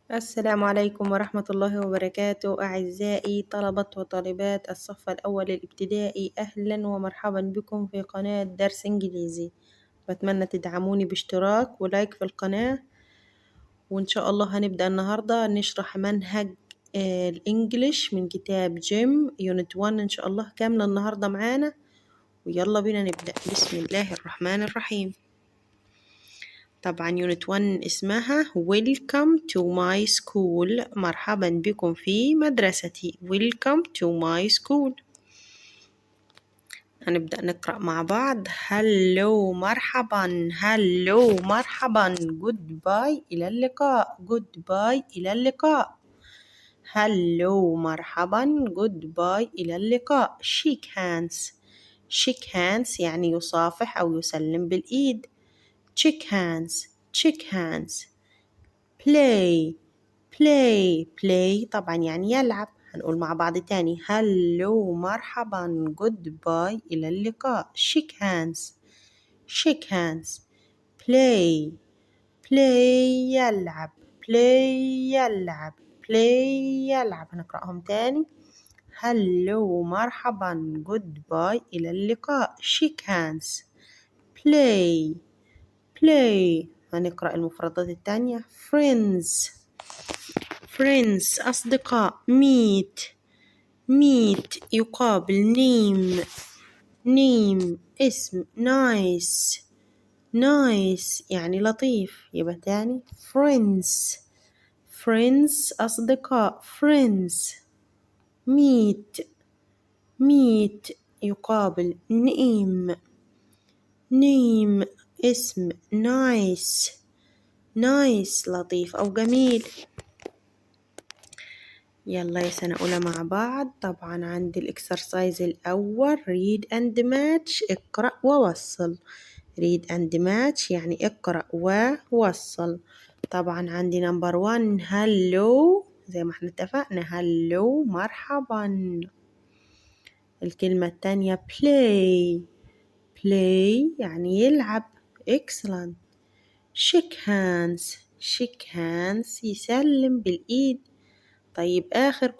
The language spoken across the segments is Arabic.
السلام عليكم ورحمة الله وبركاته أعزائي طلبة وطالبات الصف الأول الابتدائي، أهلا ومرحبا بكم في قناة درس إنجليزي. بتمنى تدعموني باشتراك ولايك في القناة، وإن شاء الله هنبدأ النهاردة نشرح منهج الإنجليش من كتاب جيم يونت 1 إن شاء الله كاملة النهاردة معانا، ويلا بينا نبدأ. بسم الله الرحمن الرحيم. طبعا يونت 1 اسمها Welcome to my school، مرحبا بكم في مدرستي. Welcome to my school. هنبدأ نقرأ مع بعض. Hello مرحبا، Hello مرحبا. Goodbye إلى اللقاء، Goodbye إلى اللقاء. Hello مرحبا، Goodbye إلى اللقاء. Shake hands، Shake hands يعني يصافح أو يسلم بالإيد. Shake hands، Shake hands. play play play طبعا يعني يلعب. هنقول مع بعض تاني. hello مرحبا، goodbye إلى اللقاء. shake hands shake hands. play play يلعب play يلعب play يلعب. هنقرأهم تاني. hello مرحبا، goodbye إلى اللقاء. shake hands play play. هنقرأ المفردات التانية. friends friends أصدقاء. meet meet يقابل. name اسم. nice nice يعني لطيف. يبقى تاني friends friends أصدقاء. friends meet يقابل. name اسم. nice لطيف أو جميل. يلا يا سنة أولى مع بعض. طبعا عندي الإكسرسايز الأول read and match، اقرأ ووصل. read and match يعني اقرأ ووصل. طبعا عندي نمبر 1 hello، زي ما احنا اتفقنا hello مرحبا. الكلمة التانية play يعني يلعب. excellent. shake hands يسلم بالإيد. طيب آخر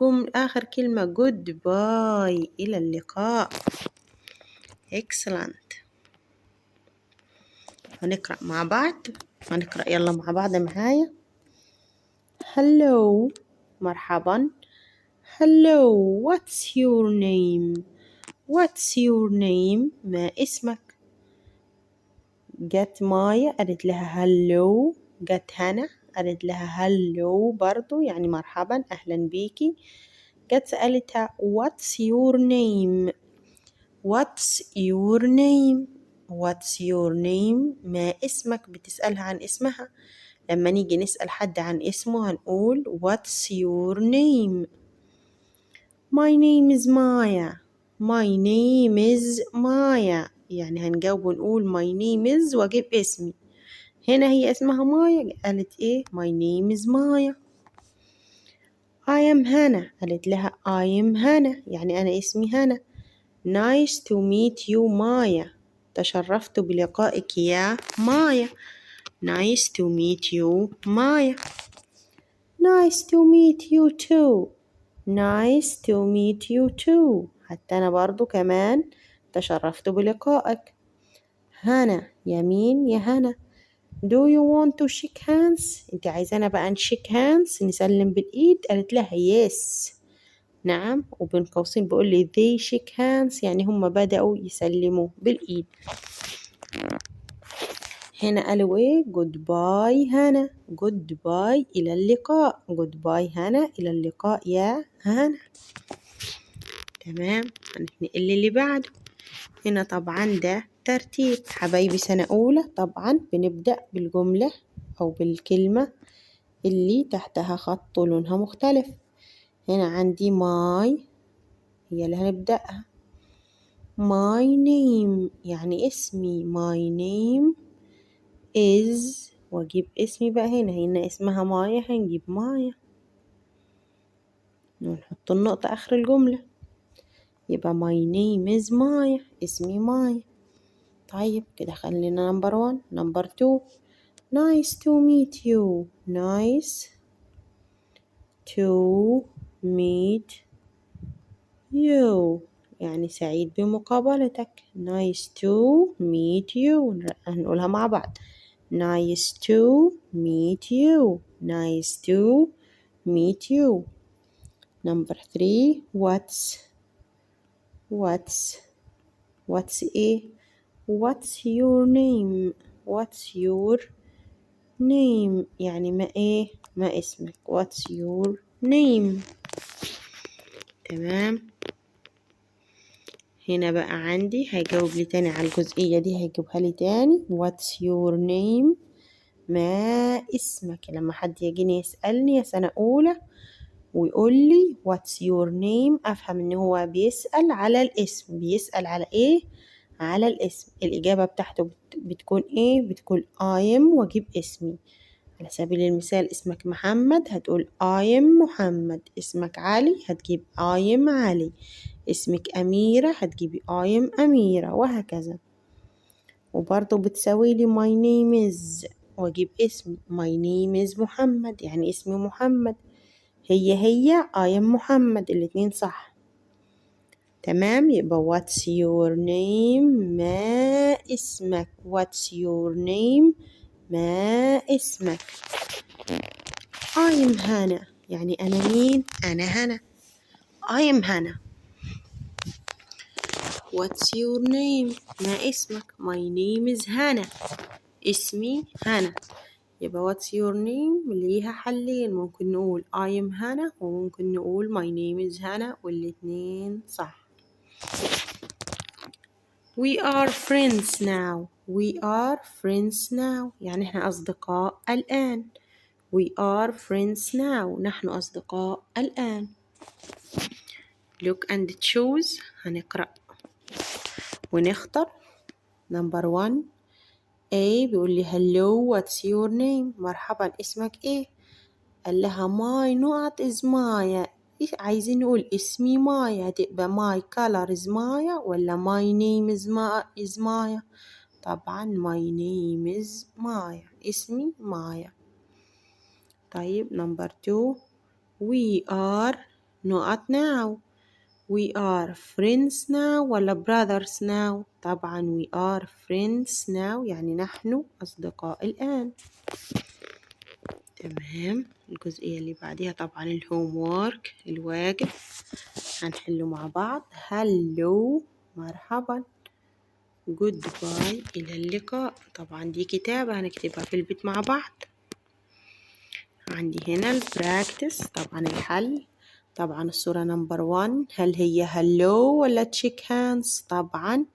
كلمة goodbye إلى اللقاء. excellent. هنقرأ مع بعض. هنقرأ يلا مع بعض معايا. hello مرحبا. hello what's your name ما اسمك. جت مايا قالت لها hello. جت هنا قالت لها hello برضو يعني مرحبا أهلا بيكي. جت سألتها what's your name ما اسمك. بتسألها عن اسمها. لما نيجي نسأل حد عن اسمه هنقول what's your name. my name is مايا يعني هنجاوب ونقول my name is واجيب اسمي. هنا هي اسمها مايا قالت ايه my name is مايا. I am هنا قالت لها I am هنا يعني أنا اسمي هنا. nice to meet you مايا، تشرفت بلقائك يا مايا. nice to meet you مايا. nice to meet you too حتى أنا برضو كمان تشرفت بلقائك. هنا يمين يا هنا. do you want to shake hands انت عايزانا بقى نشيك hands نسلم بالإيد. قالت لها yes نعم، وبين قوسين بيقول لي they shake hands يعني هم بدأوا يسلموا بالإيد. هنا قالوا ايه goodbye هنا. goodbye إلى اللقاء. goodbye هنا إلى اللقاء يا هنا. تمام. هنتنقل اللي بعده. هنا طبعا ده ترتيب حبايبي سنة أولى. طبعا بنبدأ بالجملة أو بالكلمة اللي تحتها خط ولونها مختلف. هنا عندي my هي اللي هنبدأها. my name يعني اسمي. my name is واجيب اسمي بقى. هنا اسمها مايا هنجيب مايا ونحط النقطة آخر الجملة. يبقى my name is مايا اسمي مايا. طيب كده خلينا نمبر 1. نمبر 2 nice to meet you. nice to meet you يعني سعيد بمقابلتك. nice to meet you هنقولها مع بعض. nice to meet you. nice to meet you. number 3 what's إيه؟ what's your name. what's your name يعني ما إيه؟ ما اسمك. what's your name. تمام. هنا بقى عندي هيجاوب لي تاني على الجزئية دي، هيجيبها لي تاني. what's your name ما اسمك. لما حد يجيني يسألني سنة أولى ويقول لي what's your name أفهم إن هو بيسأل على الاسم. بيسأل على إيه؟ على الاسم. الإجابة بتاعته بتكون إيه؟ بتكون I am وأجيب اسمي. على سبيل المثال اسمك محمد هتقول I am محمد. اسمك علي هتجيب I am علي. اسمك أميرة هتجيبي I am أميرة، وهكذا. وبرضه بتساوي لي my name is وأجيب اسمي my name is محمد يعني اسمي محمد. هي I am محمد، الاتنين صح. تمام. يبقى what's your name ما اسمك. what's your name ما اسمك. I am هنا يعني أنا مين؟ أنا هنا. I am هنا. what's your name ما اسمك. my name is هنا اسمي هنا. يبقى what's your name ليها حلين، ممكن نقول I am هنا وممكن نقول my name is هنا، والاتنين صح. we are friends now. we are friends now يعني احنا أصدقاء الآن. we are friends now نحن أصدقاء الآن. look and choose هنقرأ ونختار. number 1 A بيقول لي hello what's your name مرحبا اسمك ايه. قال لها my نقط is مايا. عايزين نقول اسمي مايا، هتبقى my color is مايا ولا my name is مايا؟ طبعا my name is مايا اسمي مايا. طيب number 2 we are نقط now. we are friends now ولا brothers now؟ طبعا we are friends now يعني نحن أصدقاء الآن. تمام. الجزئية اللي بعدها طبعا الهوم وورك الواجب هنحله مع بعض. hello مرحبا. goodbye إلى اللقاء. طبعا دي كتابة هنكتبها في البيت مع بعض. عندي هنا البراكتس طبعا الحل. طبعا الصورة نمبر 1 هل هي hello ولا تشيك هاندز؟ طبعا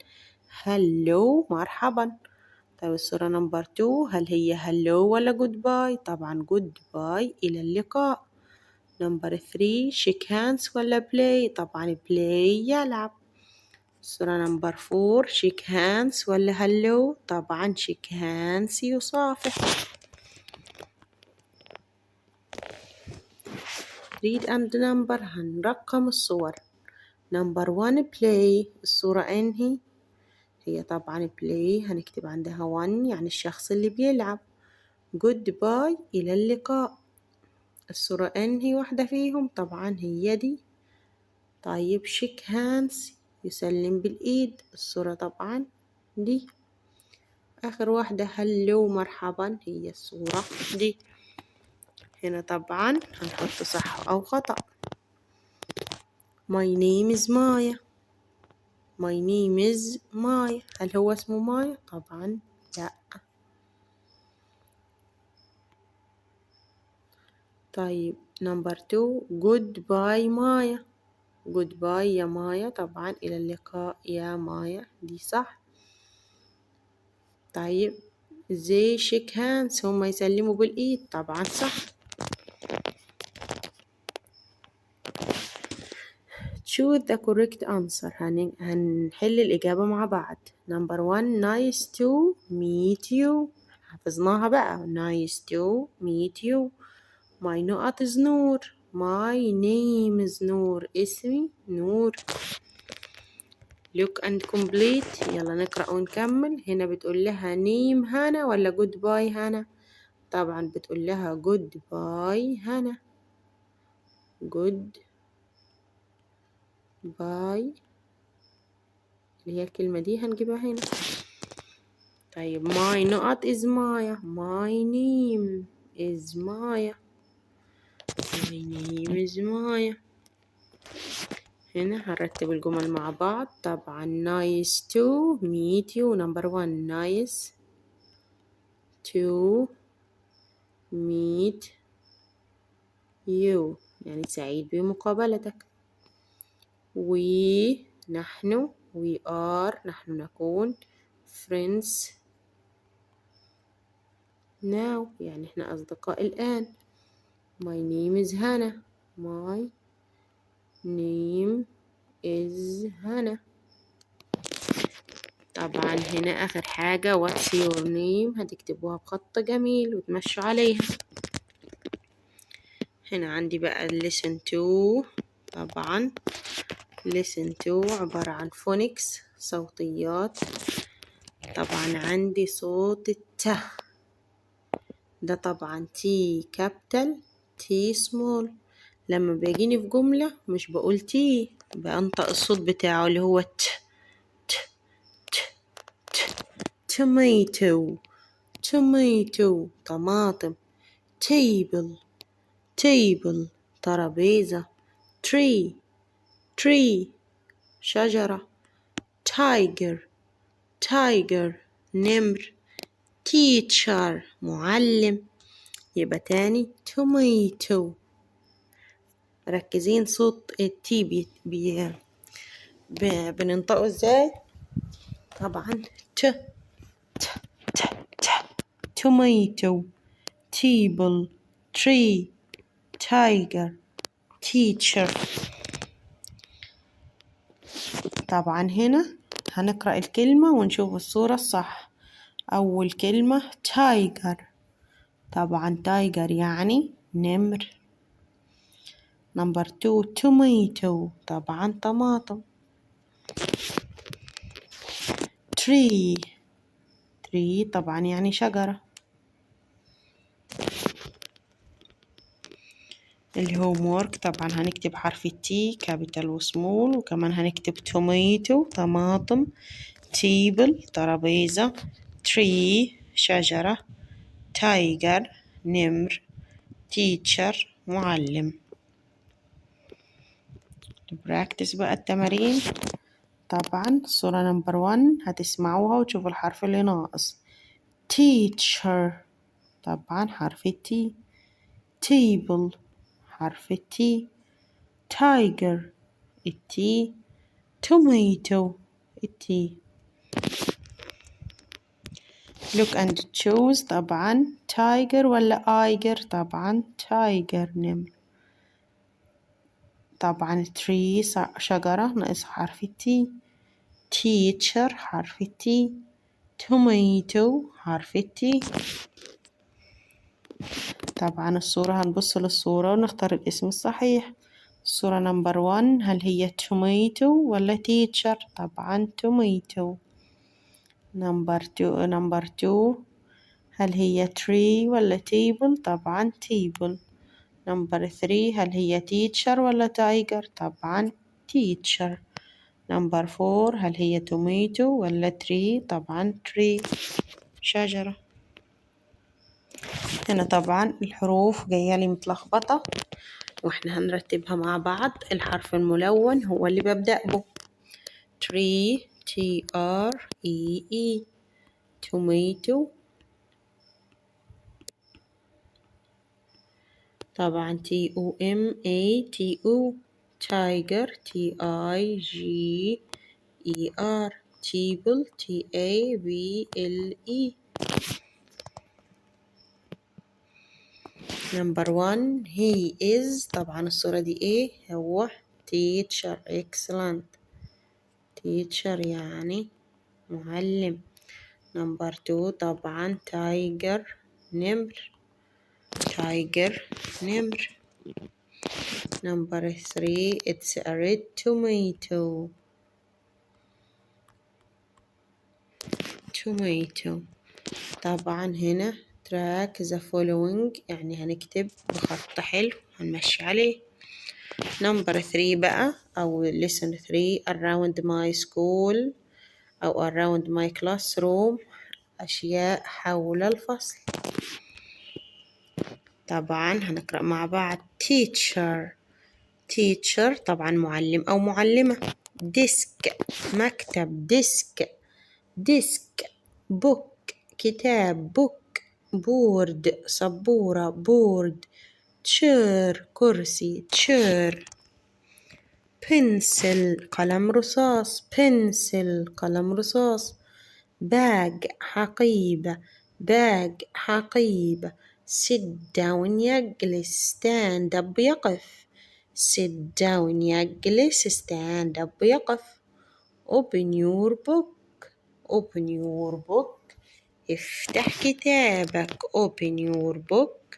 hello مرحبا. طيب الصورة نمبر 2 هل هي hello ولا goodbye؟ طبعا goodbye إلى اللقاء. نمبر 3 shake hands ولا play؟ طبعا play يلعب. الصورة نمبر 4 shake hands ولا hello؟ طبعا shake hands يصافح. read and number هنرقم الصور. نمبر 1 play الصورة انهي؟ هي طبعا play هنكتب عندها 1 يعني الشخص اللي بيلعب. goodbye إلى اللقاء الصورة انهي واحدة فيهم؟ طبعا هي دي. طيب shake hands يسلم بالإيد الصورة طبعا دي. آخر واحدة hello مرحبا هي الصورة دي. هنا طبعا هنحط صح أو خطأ. my name is مايا. my name is مايا هل هو اسمه مايا؟ طبعا لا. طيب نمبر 2 goodbye مايا. goodbye يا مايا طبعا إلى اللقاء يا مايا دي صح. طيب زي shake hands هم يسلموا بالإيد طبعا صح. choose the correct answer هنحل الإجابة مع بعض. number 1 nice to meet you حفظناها بقى. nice to meet you. my نقط is نور. my name is نور اسمي نور. look and complete يلا نقرأ ونكمل. هنا بتقول لها name هنا ولا goodbye هنا؟ طبعا بتقول لها goodbye هنا. good bye اللي هي الكلمة دي هنجيبها هنا. طيب my نقط is مايا. my name is مايا. my name is مايا. هنا هنرتب الجمل مع بعض. طبعا nice to meet you. number 1 nice to meet you يعني سعيد بمقابلتك. نحن we are نحن نكون friends now يعني احنا أصدقاء الآن. my name is هنا. my name is هنا. طبعا هنا آخر حاجة what's your name هتكتبوها بخط جميل وتمشوا عليها. هنا عندي بقى listen to. طبعا listen to عبارة عن phonics صوتيات. طبعا عندي صوت الت ده طبعا T capital T small. لما بيجيني في جملة مش بقول T بأنطق الصوت بتاعه اللي هو ت ت ت ت tomato tomato طماطم. table table ترابيزة. tree tree شجرة. tiger tiger نمر. teacher معلم. يبقى تاني tomato. مركزين صوت التي بننطقه ازاي؟ طبعا ت ت ت ت tomato table tree tiger teacher. طبعا هنا هنقرأ الكلمة ونشوف الصورة الصح. أول كلمة tiger. طبعا tiger يعني نمر. number 2 tomato طبعا طماطم. tree tree طبعا يعني شجرة. الهوم work طبعا هنكتب حرف التي كابيتال وسمول وكمان هنكتب tomato طماطم. table ترابيزة. tree شجرة. tiger نمر. teacher معلم. براكتس بقى التمارين. طبعا صورة نمبر 1 هتسمعوها وتشوفوا الحرف اللي ناقص. teacher طبعا حرف التي. table حرف التي. tiger التي. tomato التي. look and choose طبعا tiger ولا ايجر؟ طبعا tiger نمر. طبعا tree شجرة ناقص حرف التي. teacher حرف التي. tomato حرف التي. طبعا الصورة هنبص للصورة ونختار الاسم الصحيح. الصورة نمبر 1 هل هي tomato ولا teacher؟ طبعا tomato. نمبر 2 هل هي tree ولا table؟ طبعا table. نمبر 3 هل هي teacher ولا tiger؟ طبعا teacher. نمبر 4 هل هي tomato ولا tree؟ طبعا tree شجرة. هنا طبعا الحروف جاية لي متلخبطة واحنا هنرتبها مع بعض. الحرف الملون هو اللي ببدأ به. tree T R E E. tomato طبعا T O M A T O. tiger T I G E R. table T A B L E. number 1 he is طبعا الصورة دي ايه؟ هو teacher. excellent. teacher يعني معلم. number 2 طبعا tiger نمر. tiger نمر. number 3 it's a red tomato. tomato. طبعا هنا track the following يعني هنكتب بخط حلو هنمشي عليه. نمبر 3 بقى أو lesson 3 around my school أو around my classroom، أشياء حول الفصل. طبعا هنقرأ مع بعض teacher طبعا معلم أو معلمة. desk مكتب desk book كتاب book board سبورة board chair كرسي chair pencil قلم رصاص pencil قلم رصاص bag حقيبة sit down يجلس stand up يقف sit down يجلس stand up يقف open your book افتح كتابك open your book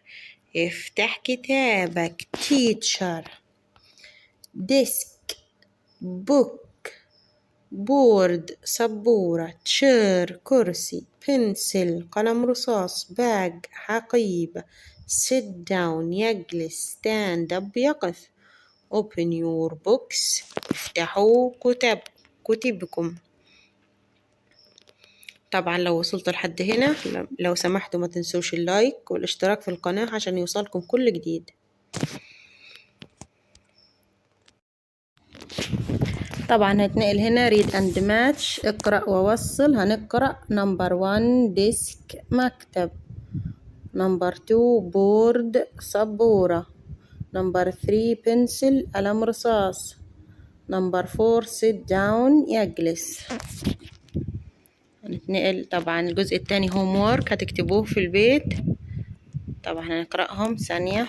افتح كتابك teacher desk book board سبورة chair كرسي pencil قلم رصاص bag حقيبة sit down يجلس stand up يقف open your books افتحوا كتبكم. طبعا لو وصلتوا لحد هنا لو سمحتوا ما تنسوش اللايك والاشتراك في القناة عشان يوصلكم كل جديد. طبعا هتنقل هنا read and match اقرأ ووصل. هنقرأ نمبر 1 ديسك مكتب، نمبر 2 بورد سبورة، نمبر 3 بنسل قلم رصاص، نمبر 4 sit down يجلس. هنتنقل طبعا الجزء الثاني homework هتكتبوه في البيت. طبعا هنقرأهم ثانية.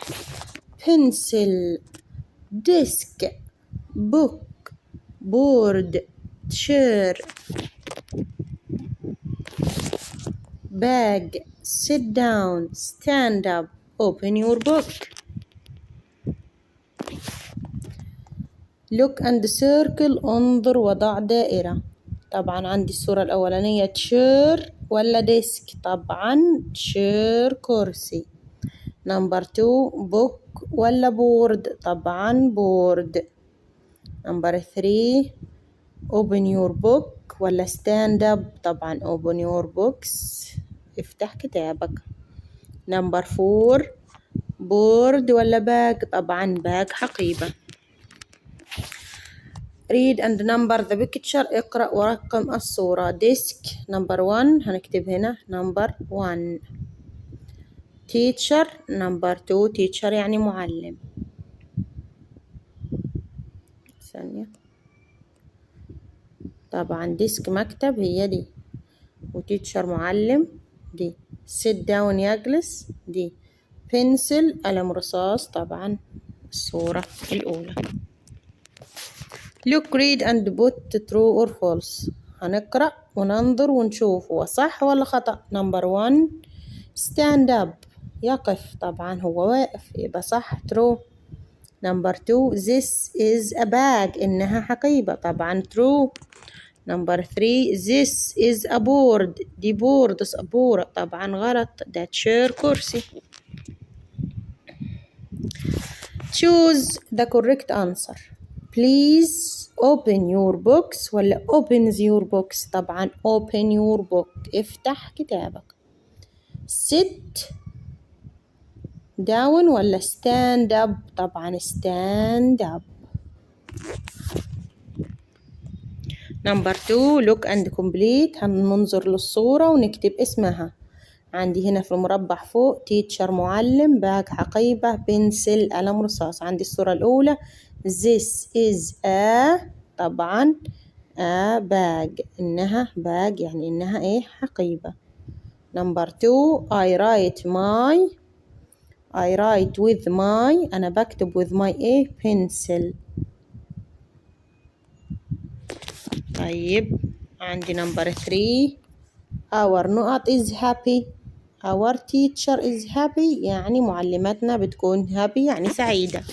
pencil desk book board chair bag sit down stand up open your book look and circle انظر وضع دائرة. طبعا عندي الصورة الأولانية chair ولا ديسك؟ طبعا chair كرسي. نمبر 2 book ولا بورد؟ طبعا بورد. نمبر 3 open your book ولا stand up؟ طبعا open your books افتح كتابك. نمبر 4 board ولا باج؟ طبعا باج حقيبة. read and number the picture اقرأ ورقم الصورة. desk نمبر 1 هنكتب هنا نمبر 1. teacher نمبر 2 teacher يعني معلم. ثانية. طبعا ديسك مكتب هي دي، وتيتشر معلم دي، sit down يجلس دي، pencil قلم رصاص طبعا الصورة الأولى. look read and put true or false. هنقرأ وننظر ونشوف هو صح ولا خطأ. نمبر 1 stand up يقف، طبعا هو واقف يبقى صح true. نمبر 2 this is a bag إنها حقيبة، طبعا true. نمبر 3 this is a board دي بورد سبورة، طبعا غلط ده chair كرسي. choose the correct answer. please open your books ولا opens your books؟ طبعا open your book افتح كتابك. sit down ولا stand up؟ طبعا stand up. نمبر 2 look and complete هننظر للصورة ونكتب اسمها. عندي هنا في المربع فوق teacher معلم، باج حقيبة، بنسل قلم رصاص. عندي الصورة الأولى this is a طبعا a bag إنها باج يعني إنها إيه حقيبة. نمبر 2 I write with my أنا بكتب with my إيه pencil. طيب عندي نمبر 3 our نقط is happy our teacher is happy يعني معلمتنا بتكون happy يعني سعيدة.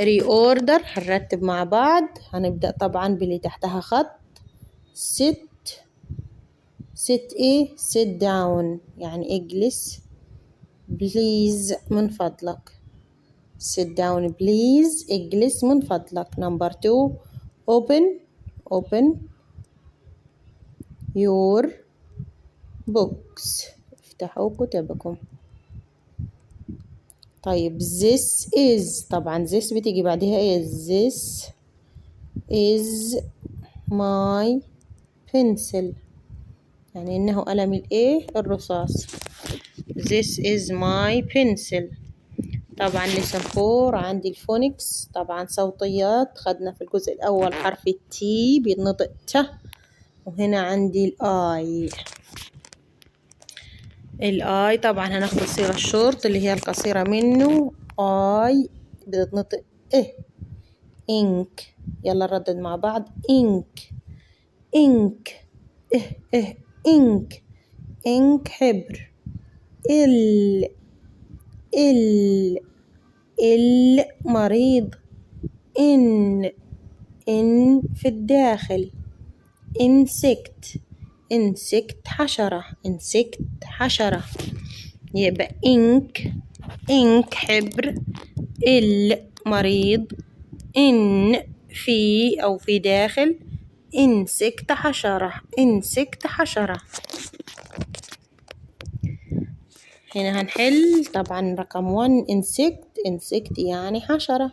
reorder هنرتب مع بعض. هنبدأ طبعا باللي تحتها خط. sit ايه sit down يعني اجلس please من فضلك. sit down please. اجلس من فضلك. number 2 open your books. افتحوا كتبكم. طيب this is، طبعا this بتيجي بعدها ايه؟ this is my pencil، يعني انه قلم الايه؟ الرصاص. this is my pencil. طبعا lesson 4 عندي الفونكس، طبعا صوتيات. خدنا في الجزء الأول حرف التي بيتنطق ت، وهنا عندي الآي طبعا هناخد الصيغة الشورت اللي هي القصيرة منه. آي بتتنطق إيه. إنك، يلا نردد مع بعض. إنك إنك إيه إنك. إنك حبر. المريض. إن في الداخل. insect حشرة. يبقى إنك حبر. المريض. إن في أو في داخل. insect حشرة. هنا هنحل طبعا رقم 1 insect يعني حشرة.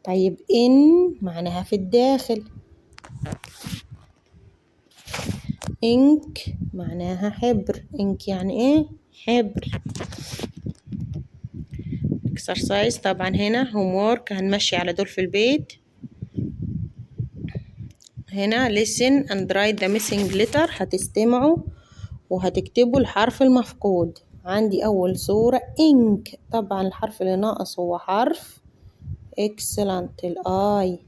طيب إن معناها في الداخل. إنك معناها حبر. إنك يعني إيه؟ حبر. exercise طبعا هنا homework هنمشي على دول في البيت. هنا listen and write the missing letter. هتستمعوا وهتكتبوا الحرف المفقود. عندي أول صورة إنك، طبعا الحرف اللي ناقص هو حرف excellent الآي.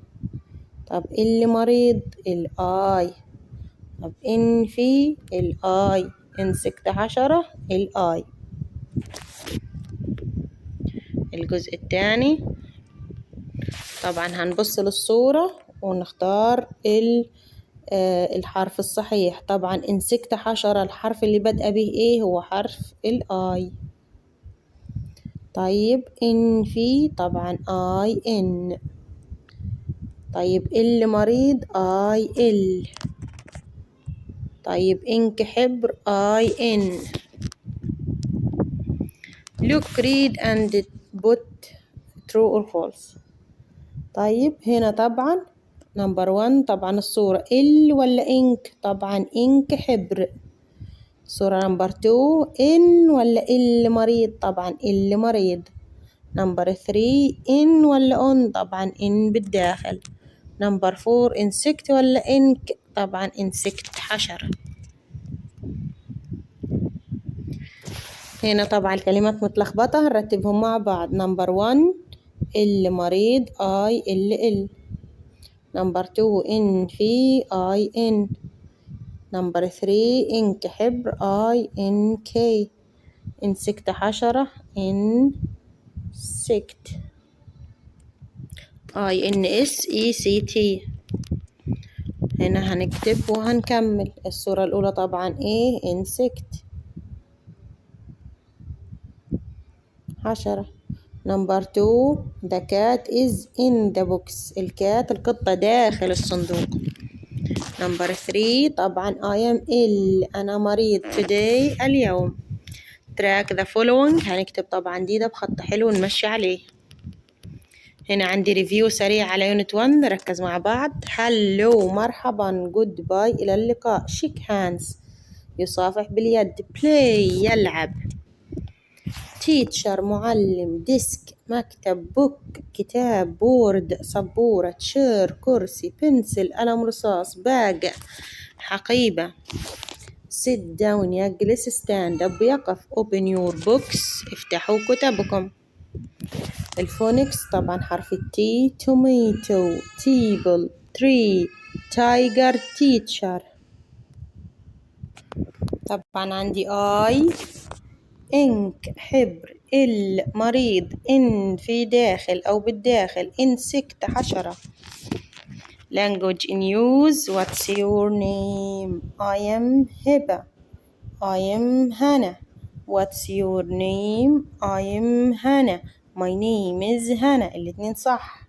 طب اللي مريض الآي. طب إن في الآي. insect حشرة الآي. الجزء الثاني طبعا هنبص للصورة ونختار الحرف الصحيح. طبعا insect حشرة الحرف اللي بدأ به ايه؟ هو حرف الآي. طيب إن في طبعا آي إن. طيب اللي مريض آي ال. طيب إنك حبر آي إن. look read and put true or false. طيب هنا طبعا نمبر 1 طبعا الصورة ولا إنك؟ طبعا إنك حبر. صورة نمبر 2 إن ولا مريض؟ طبعا مريض. نمبر 3 إن ولا أون؟ طبعا إن بالداخل. نمبر 4 إنسكت ولا إنك؟ طبعا إنسكت حشرة. هنا طبعا الكلمات متلخبطة هنرتبهم مع بعض. نمبر 1 مريض آي ال. نمبر 2 إن في آي إن. نمبر 3 إنك حبر آي إن كي. إنسكت حشرة إنسكت آي إن إس إي سي تي. هنا هنكتب وهنكمل. الصورة الأولى طبعا إيه؟ إنسكت حشرة. نمبر 2 the cat is in the box. القطة داخل الصندوق. نمبر 3 طبعا I am ill أنا مريض today اليوم. track the following هنكتب طبعا دي ده بخط حلو نمشي عليه. هنا عندي ريفيو سريع على يونت 1 نركز مع بعض. هلو مرحبا. جود باي إلى اللقاء. شيك هاندز يصافح باليد. بلاي يلعب. تيتشر معلم. ديسك مكتب. بوك كتاب. بورد سبورة. تشير كرسي. بنسل قلم رصاص. باج حقيبة. sit down يجلس. stand up يقف. open your books افتحوا كتبكم. الفونكس طبعا حرف التي. توميتو تيبل تري تايجر تيتشر. طبعا عندي آي إنك حبر. المريض. إن في داخل أو بالداخل. إنسكت حشرة. language in use. what's your name? I am هبة. I am هنا. what's your name? I am هنا. my name is هنا، الاتنين صح.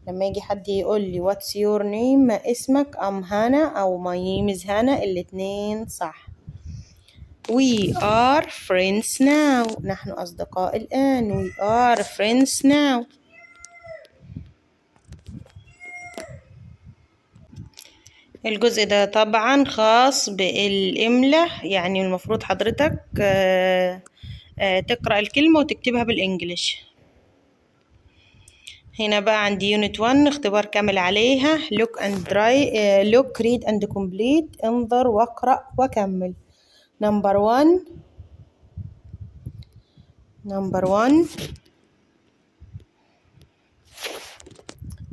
لما يجي حد يقول لي what's your name ما اسمك، هنا أو my name is هنا، الاتنين صح. We are friends now. نحن أصدقاء الآن. We are friends now. الجزء ده طبعا خاص بالإملاء، يعني المفروض حضرتك تقرأ الكلمة وتكتبها بالإنجليش. هنا بقى عندي يونت 1 اختبار كامل عليها. look and read and complete. انظر واقرأ وكمل. number 1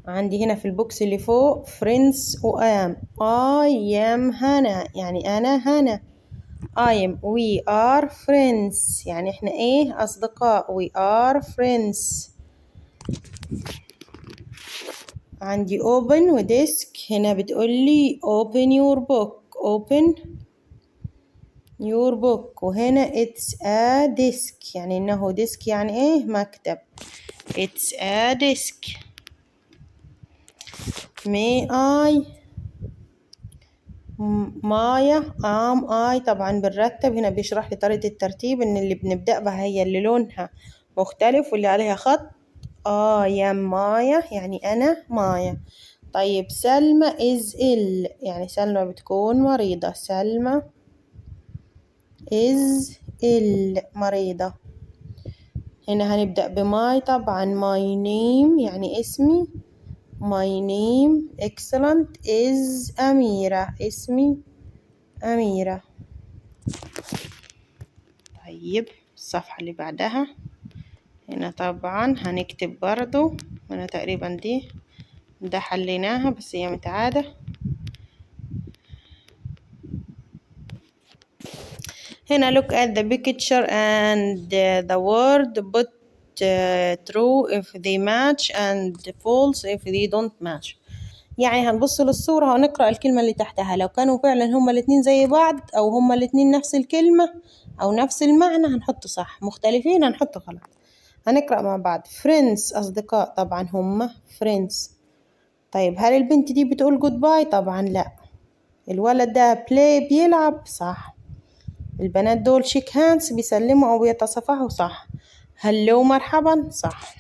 عندي هنا في البوكس اللي فوق friends و I am هنا، يعني أنا هنا. we are friends، يعني احنا ايه أصدقاء. we are friends. عندي open و desk. هنا بتقولي open your book وهنا it's a desk، يعني انه desk يعني ايه مكتب. it's a desk. مايا I طبعا بنرتب. هنا بيشرح لي طريقة الترتيب، ان اللي بنبدأ بها هي اللي لونها مختلف واللي عليها خط. I am مايا، يعني أنا مايا. طيب سلمى is ill، يعني سلمى بتكون مريضة. سلمى is ill مريضة. هنا هنبدأ بماي طبعا. my name يعني اسمي. my name excellent is أميرة، اسمي أميرة. طيب الصفحة اللي بعدها هنا طبعا هنكتب برضو. هنا تقريبا ده حليناها بس هي متعادة. هنا look at the picture and the word put true if they match and false if they don't match. يعني هنبص للصورة ونقرأ الكلمة اللي تحتها، لو كانوا فعلا هما الاتنين زي بعض أو هما الاتنين نفس الكلمة أو نفس المعنى هنحط صح، مختلفين هنحط غلط. هنقرأ مع بعض. friends أصدقاء، طبعا هما friends. طيب هل البنت دي بتقول goodbye؟ طبعا لا. الولد ده play بيلعب، صح. البنات دول shake hands بيسلموا أو بيتصافحوا، صح. hello مرحبا، صح.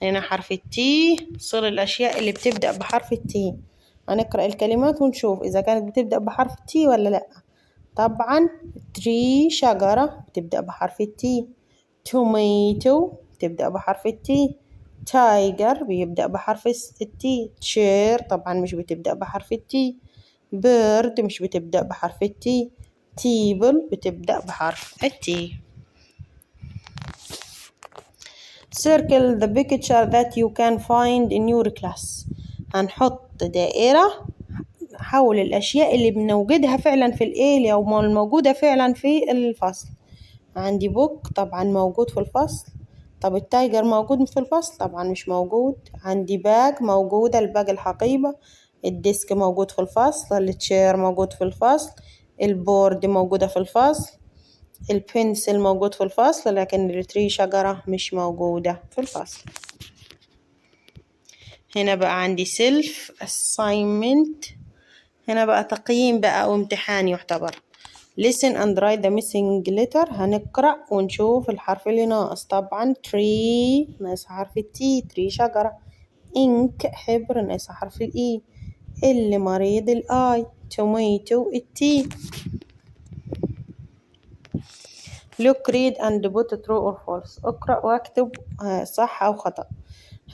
هنا حرف التي. صل الأشياء اللي بتبدأ بحرف التي. هنقرأ الكلمات ونشوف إذا كانت بتبدأ بحرف التي ولا لأ. طبعا tree شجرة بتبدأ بحرف التي. tomato بتبدأ بحرف التي. tiger بيبدأ بحرف التي. chair طبعا مش بتبدأ بحرف التي. bird مش بتبدأ بحرف التي. table بتبدأ بحرف التي. circle the picture that you can find in your class. هنحط دائرة حول الأشياء اللي بنوجدها فعلا في الإيه أو الموجودة فعلا في الفصل. عندي بوك طبعا موجود في الفصل. طب التايجر موجود في الفصل؟ طبعا مش موجود. عندي باج موجودة، الباج الحقيبة. الديسك موجود في الفصل. التشير موجود في الفصل. البورد موجودة في الفصل. البنسل موجود في الفصل، لكن التري شجرة مش موجودة في الفصل. هنا بقى عندي self assignment. هنا بقى تقييم بقى أو امتحان يعتبر. listen and write the missing letter. هنقرأ ونشوف الحرف اللي ناقص. طبعا tree ناقص حرف التي. tree شجرة. ink حبر ناقص حرف الإي. اللي مريض الآي. tomato التي. look read and put true or false. اقرأ واكتب صح أو خطأ.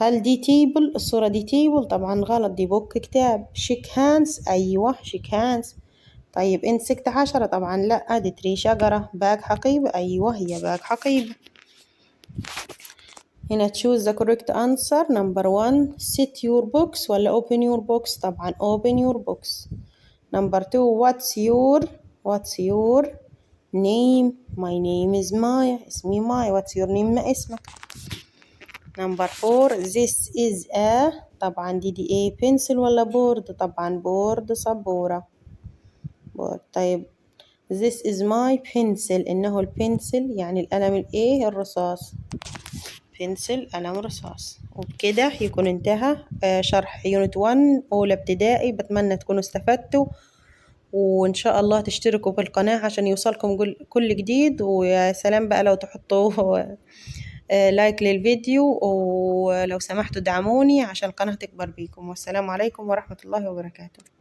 هل دي تيبل؟ الصورة دي تيبل؟ طبعا غلط، دي بوك كتاب. shake hands أيوة shake hands. طيب insect حشرة؟ طبعا لا، دي تري شجرة. باج حقيبة؟ أيوة هي باج حقيبة. هنا choose the correct answer. number 1 set your box ولا open your box؟ طبعا open your box. number 2 what's your name؟ my name is مايا، اسمي مايا. what's your name ما اسمك. number 4 this is a. طبعا دي ايه pencil ولا بورد؟ طبعا بورد سبورة. بورد. طيب This is my pencil. إنه البنسل يعني القلم الإيه الرصاص. بنسل قلم رصاص. وبكده يكون انتهى شرح يونت 1 أولى ابتدائي. بتمنى تكونوا استفدتوا، وإن شاء الله تشتركوا في القناة عشان يوصلكم كل جديد. ويا سلام بقى لو تحطوا لايك للفيديو، ولو سمحتوا دعموني عشان القناة تكبر بيكم. والسلام عليكم ورحمة الله وبركاته.